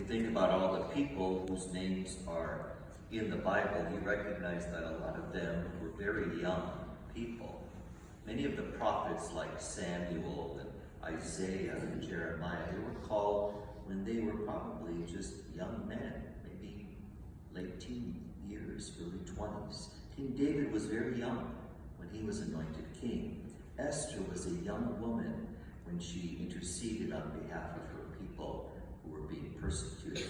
think about all the people whose names are in the Bible, you recognize that a lot of them were very young people. Many of the prophets like Samuel and Isaiah and Jeremiah, they were called when they were probably just young men, maybe late teen years, early 20s. King David was very young when he was anointed king. Esther was a young woman when she interceded on behalf of her people who were being persecuted.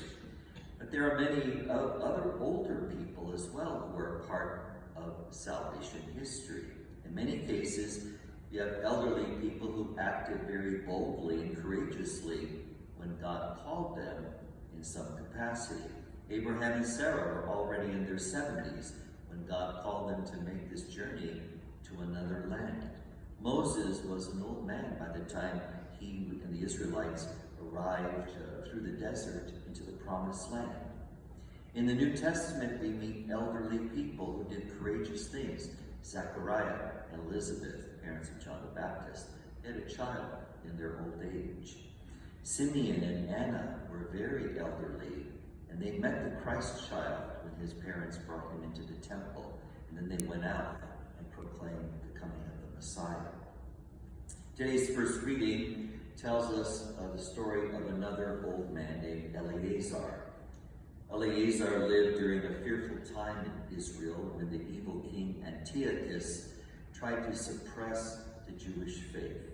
But there are many other older people as well who are part of salvation history. In many cases, you have elderly people who acted very boldly and courageously when God called them in some capacity. Abraham and Sarah were already in their 70s when God called them to make this journey to another land. Moses was an old man by the time he and the Israelites arrived through the desert into the Promised Land. In the New Testament, we meet elderly people who did courageous things. Zechariah and Elizabeth, parents of John the Baptist, had a child in their old age. Simeon and Anna were very elderly, and they met the Christ child when his parents brought him into the temple, and then they went out and proclaimed the coming of the Messiah. Today's first reading tells us the story of another old man named Eleazar. Eleazar lived during a fearful time in Israel when the evil king Antiochus tried to suppress the Jewish faith.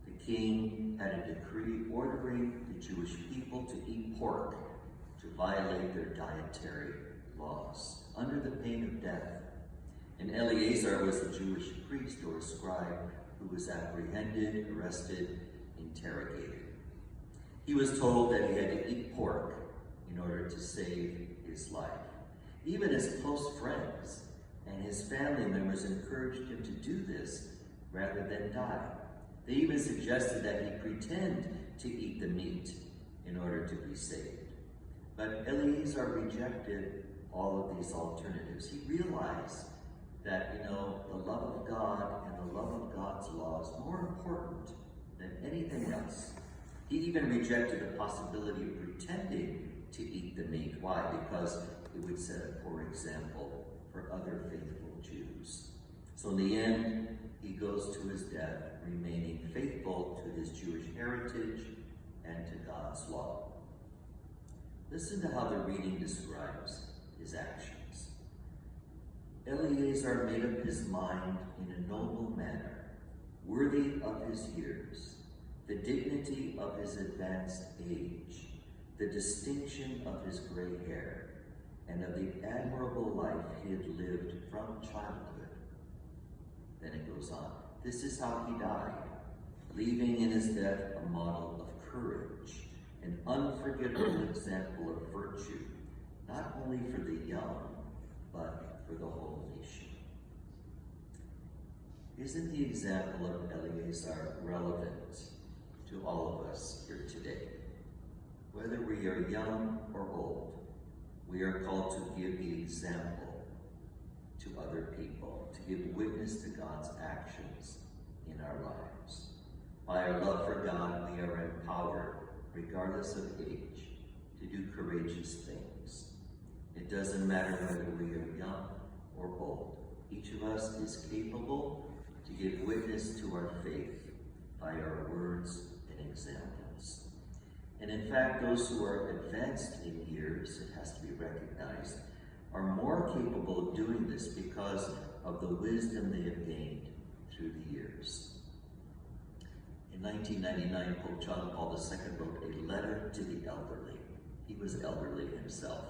The king had a decree ordering the Jewish people to eat pork, to violate their dietary laws, under the pain of death. And Eleazar was a Jewish priest or scribe who was apprehended, arrested, interrogated. He was told that he had to eat pork in order to save his life. Even his close friends and his family members encouraged him to do this rather than die. They even suggested that he pretend to eat the meat in order to be saved. But Eleazar rejected all of these alternatives. He realized that, the love of God and the love of God's law is more important than anything else. He even rejected the possibility of pretending to eat the meat. Why? Because it would set a poor example for other faithful Jews. So in the end, he goes to his death, remaining faithful to his Jewish heritage and to God's law. Listen to how the reading describes his actions. Eleazar made up his mind in a noble manner, worthy of his years, the dignity of his advanced age, the distinction of his gray hair, and of the admirable life he had lived from childhood. Then it goes on. This is how he died, leaving in his death a model of courage, an unforgettable example of virtue, not only for the young, but for the whole nation. Isn't the example of Eleazar relevant to all of us here today? Whether we are young or old, we are called to give the example to other people, to give witness to God's actions in our lives. By our love for God, we are empowered, regardless of age, to do courageous things. It doesn't matter whether we are young or old. Each of us is capable to give witness to our faith by our words and examples. And in fact, those who are advanced in years, it has to be recognized, are more capable of doing this because of the wisdom they have gained through the years. In 1999, Pope John Paul II wrote a letter to the elderly. He was elderly himself.